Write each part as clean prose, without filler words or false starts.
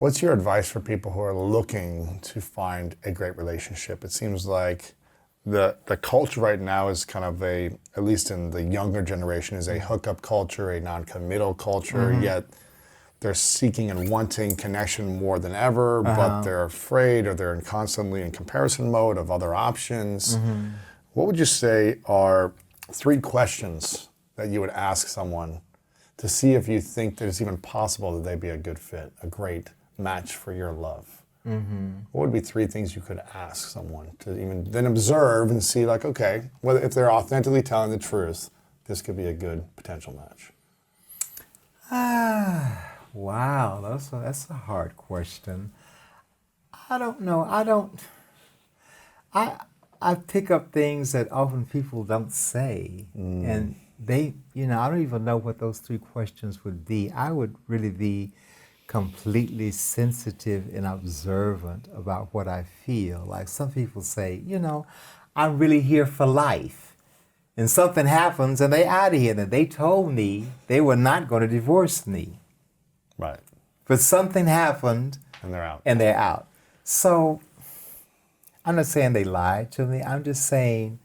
What's your advice for people who are looking to find a great relationship? It seems like the culture right now is kind of at least in the younger generation, is a hookup culture, a non-committal culture, yet they're seeking and wanting connection more than ever, but they're afraid or they're constantly in comparison mode of other options. What would you say are 3 questions that you would ask someone to see if you think that it's even possible that they'd be a good fit, a great match for your love? What would be 3 things you could ask someone to even then observe and see, like, okay, whether if they're authentically telling the truth, this could be a good potential match? Wow, that's a hard question. I don't know. I pick up things that often people don't say, and I don't even know what those 3 questions would be. I would really be completely sensitive and observant about what I feel. Like some people say, I'm really here for life. And something happens and they out of here. And they told me they were not going to divorce me. Right. But something happened. And they're out. And they're out. So I'm not saying they lied to me. I'm just saying,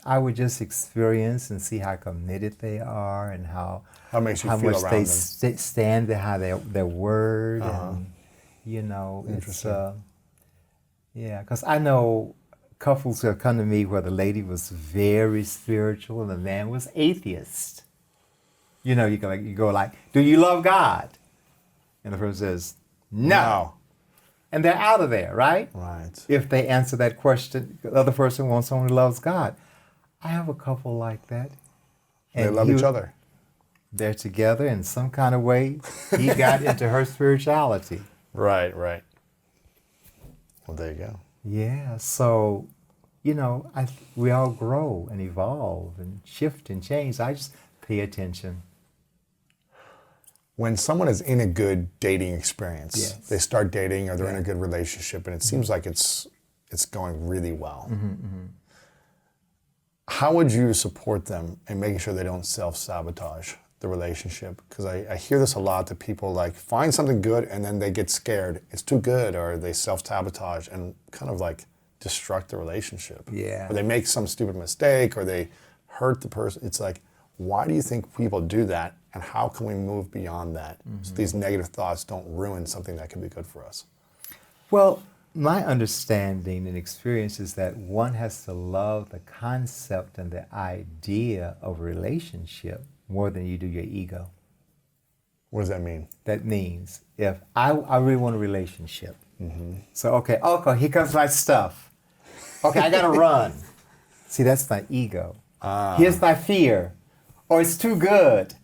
I would just experience and see how committed they are and how makes you how feel much around they them. stand behind their word. And, it's, because I know couples who have come to me where the lady was very spiritual and the man was atheist. You go like, do you love God? And the person says, no. And they're out of there, right? Right. If they answer that question, the other person wants someone who loves God. I have a couple like that. They love each other. They're together in some kind of way. He got into her spirituality. Right. Well, there you go. Yeah, so, we all grow and evolve and shift and change. I just pay attention. When someone is in a good dating experience, Yes. they start dating or they're in a good relationship and it seems like it's going really well. How would you support them in making sure they don't self-sabotage the relationship? Because I hear this a lot, that people like find something good and then they get scared. It's too good, or they self-sabotage and kind of like destruct the relationship. Yeah. Or they make some stupid mistake or they hurt the person. It's like, why do you think people do that? And how can we move beyond that so these negative thoughts don't ruin something that can be good for us? Well, my understanding and experience is that one has to love the concept and the idea of a relationship more than you do your ego. What does that mean? That means if I really want a relationship, so okay, here comes my stuff. Okay, I gotta run. See, that's my ego. Here's my fear. Or it's too good.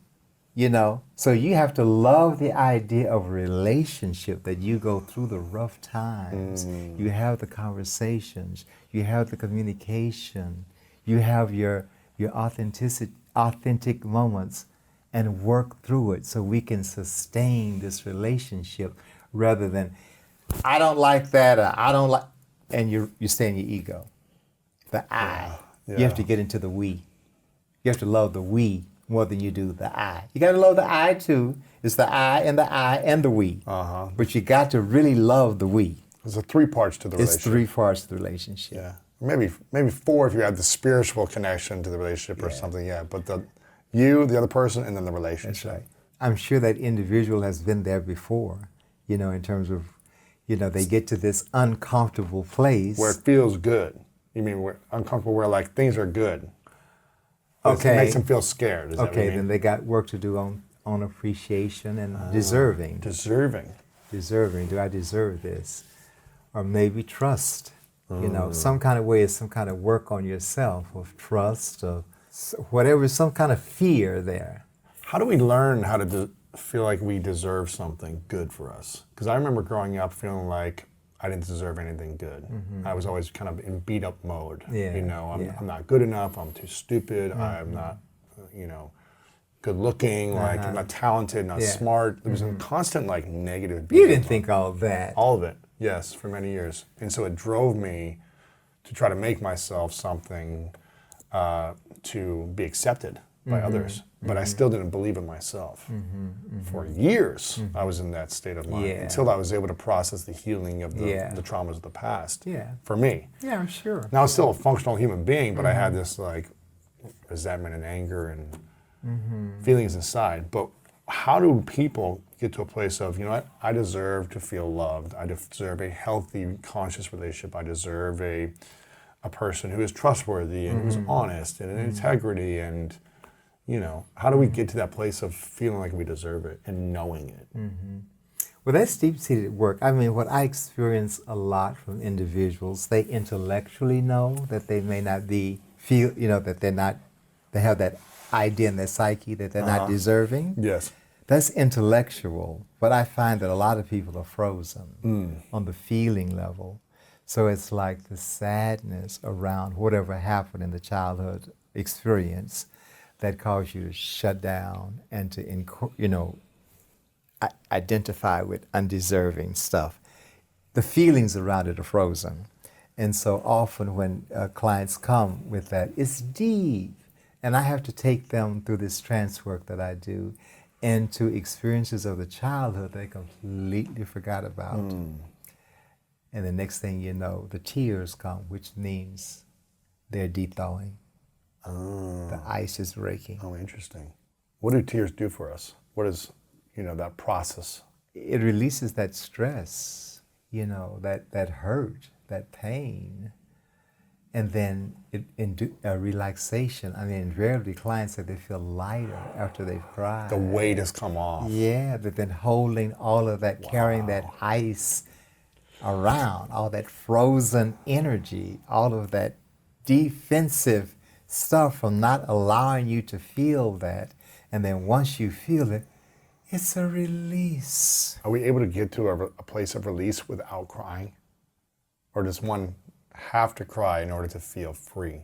So you have to love the idea of a relationship, that you go through the rough times, you have the conversations, you have the communication, you have your authentic moments, and work through it so we can sustain this relationship, rather than, I don't like that, or I don't like, and you stay in your ego. The I. Yeah. You have to get into the we. You have to love the we more than you do the I. You got to love the I too. It's the I and the we. But you got to really love the we. There's 3 parts to the relationship. It's 3 parts of the relationship. Yeah. Maybe 4 if you add the spiritual connection to the relationship or something, But the other person, and then the relationship. That's right. I'm sure that individual has been there before, in terms of, they get to this uncomfortable place. Where it feels good. You mean where uncomfortable, where like things are good. Okay. It makes them feel scared. Is that what you mean? Then they got work to do on appreciation and deserving. Deserving. Do I deserve this? Or maybe trust. Some kind of way is some kind of work on yourself of trust, of whatever, some kind of fear there. How do we learn how to feel like we deserve something good for us? Because I remember growing up feeling like I didn't deserve anything good. I was always kind of in beat up mode. I'm not good enough, I'm too stupid, I'm not, good looking, like I'm not talented, not smart. There was a constant like negative beat You didn't think all of that. All of it, yes, for many years. And so it drove me to try to make myself something to be accepted by others. but I still didn't believe in myself. For years, I was in that state of mind until I was able to process the healing of the traumas of the past. For me. Yeah, I'm sure. Now, I was still a functional human being, but I had this like resentment and anger and feelings inside. But how do people get to a place of, you know what, I deserve to feel loved. I deserve a healthy, conscious relationship. I deserve a person who is trustworthy and who's honest and in integrity. And, you know, how do we get to that place of feeling like we deserve it and knowing it? Well, that's deep-seated work. I mean, what I experience a lot from individuals, they intellectually know that they may not that they have that idea in their psyche that they're not deserving. Yes. That's intellectual, but I find that a lot of people are frozen on the feeling level. So it's like the sadness around whatever happened in the childhood experience that caused you to shut down and to, identify with undeserving stuff. The feelings around it are frozen. And so often when clients come with that, it's deep. And I have to take them through this trance work that I do into experiences of the childhood they completely forgot about. And the next thing you know, the tears come, which means they're de-thawing. The ice is breaking. Oh, interesting. What do tears do for us? What is, that process? It releases that stress, that hurt, that pain. And then a relaxation. I mean, invariably clients say they feel lighter after they've cried. The weight has come off. Yeah, but then holding all of that, carrying that ice around, all that frozen energy, all of that defensive stuff from not allowing you to feel that. And then once you feel it, it's a release. Are we able to get to a place of release without crying? Or does one have to cry in order to feel free?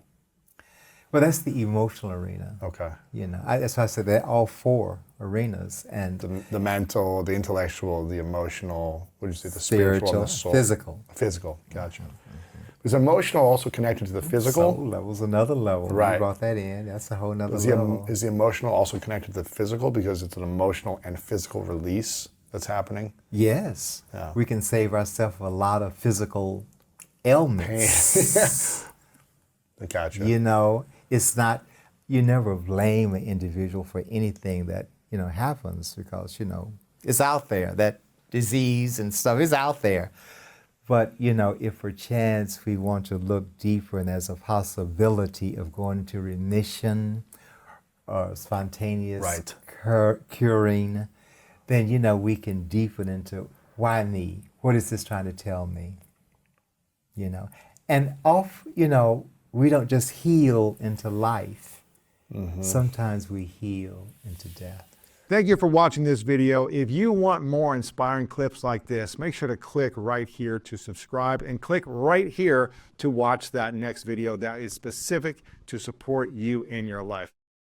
Well, that's the emotional arena. Okay. That's why I said they're all four arenas. And the mental, the intellectual, the emotional, what did you say, the spiritual, and the soul? Physical. Physical, gotcha. Is emotional also connected to the physical? Soul level's another level. Right. You brought that in. That's a whole nother level. Is the emotional also connected to the physical because it's an emotional and physical release that's happening? Yes. Yeah. We can save ourselves a lot of physical ailments. I gotcha. It's not, you never blame an individual for anything that, happens because, it's out there. That disease and stuff is out there. But, if perchance we want to look deeper and there's a possibility of going into remission or spontaneous curing, then, we can deepen into why me? What is this trying to tell me? And we don't just heal into life. Sometimes we heal into death. Thank you for watching this video. If you want more inspiring clips like this, make sure to click right here to subscribe and click right here to watch that next video that is specific to support you in your life.